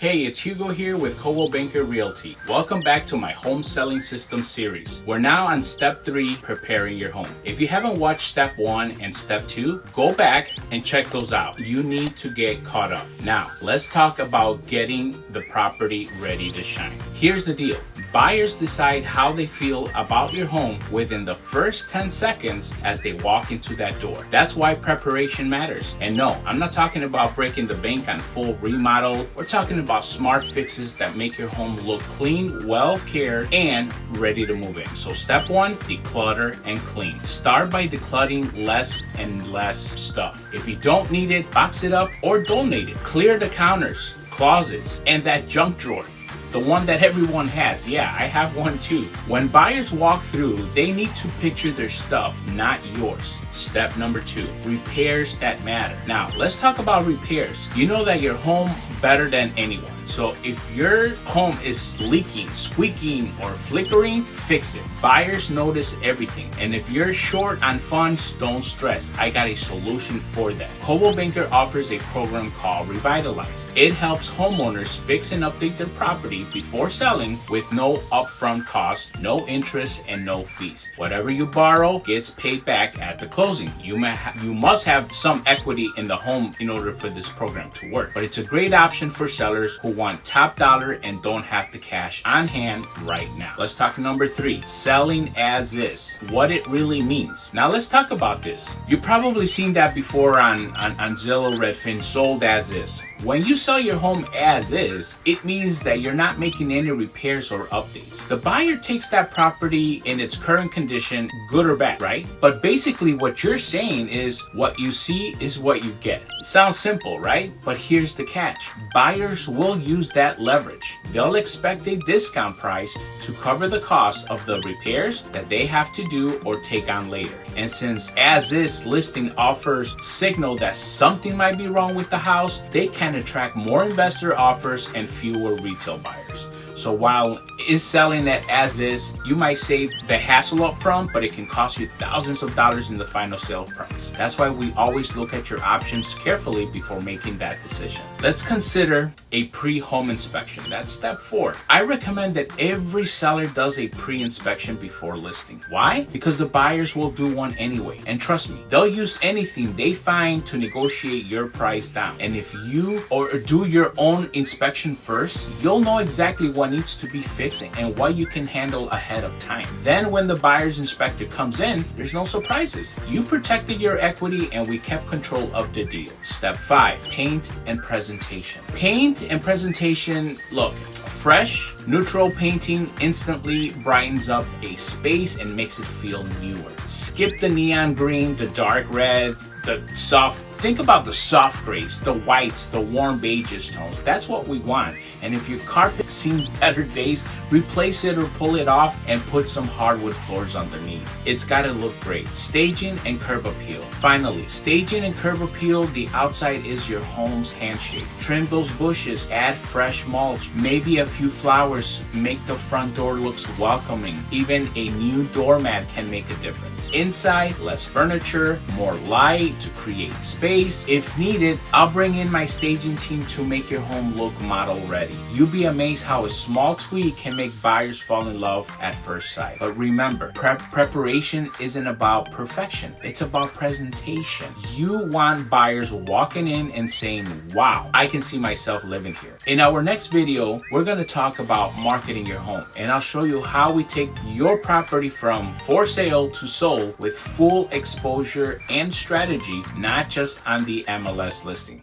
Hey, it's Hugo here with Coldwell Banker Realty. Welcome back to my home selling system series. We're now on step 3, preparing your home. If you haven't watched step 1 and step 2, go back and check those out. You need to get caught up. Now, let's talk about getting the property ready to shine. Here's the deal. Buyers decide how they feel about your home within the first 10 seconds as they walk into that door. That's why preparation matters. And no, I'm not talking about breaking the bank on full remodel. We're talking about smart fixes that make your home look clean, well cared, and ready to move in. So step 1, declutter and clean. Start by decluttering less and less stuff. If you don't need it, box it up or donate it. Clear the counters, closets, and that junk drawer. The one that everyone has. Yeah, I have one too. When buyers walk through, they need to picture their stuff, not yours. Step number 2, repairs that matter. Now, let's talk about repairs. You know that your home better than anyone. So if your home is leaking, squeaking, or flickering, fix it. Buyers notice everything. And if you're short on funds, don't stress. I got a solution for that. Coldwell Banker offers a program called Revitalize. It helps homeowners fix and update their property before selling with no upfront costs, no interest, and no fees. Whatever you borrow gets paid back at the closing. You must have some equity in the home in order for this program to work. But it's a great option for sellers who want top dollar and don't have the cash on hand right now. Let's talk number 3, selling as is. What it really means. Now let's talk about this. You've probably seen that before on Zillow, Redfin, sold as is. When you sell your home as is, it means that you're not making any repairs or updates. The buyer takes that property in its current condition, good or bad, right? But basically what you're saying is what you see is what you get. It sounds simple, right? But here's the catch. Buyers will use that leverage. They'll expect a discount price to cover the cost of the repairs that they have to do or take on later. And since as is listing offers signal that something might be wrong with the house, they can attract more investor offers and fewer retail buyers. So while is selling that as is, you might save the hassle up front, but it can cost you thousands of dollars in the final sale price. That's why we always look at your options carefully before making that decision. Let's consider a pre-home inspection. That's step 4. I recommend that every seller does a pre-inspection before listing. Why? Because the buyers will do one anyway. And trust me, they'll use anything they find to negotiate your price down. And if you do your own inspection first, you'll know exactly what needs to be fixing and what you can handle ahead of time. Then when the buyer's inspector comes in, there's no surprises. You protected your equity and we kept control of the deal. Step 5, paint and presentation. Paint and presentation, look, fresh, neutral painting instantly brightens up a space and makes it feel newer. Skip the neon green, the dark red, think about the soft grays, the whites, the warm beiges tones. That's what we want. And if your carpet seems better days, replace it or pull it off and put some hardwood floors underneath. It's gotta look great. Staging and curb appeal. Finally, staging and curb appeal, the outside is your home's handshake. Trim those bushes, add fresh mulch, maybe a few flowers, make the front door looks welcoming. Even a new doormat can make a difference. Inside, less furniture, more light to create space. If needed, I'll bring in my staging team to make your home look model ready. You'll be amazed how a small tweak can make buyers fall in love at first sight. But remember, preparation isn't about perfection. It's about presentation. You want buyers walking in and saying, wow, I can see myself living here. In our next video, we're going to talk about marketing your home, and I'll show you how we take your property from for sale to sold with full exposure and strategy, not just on the MLS listing.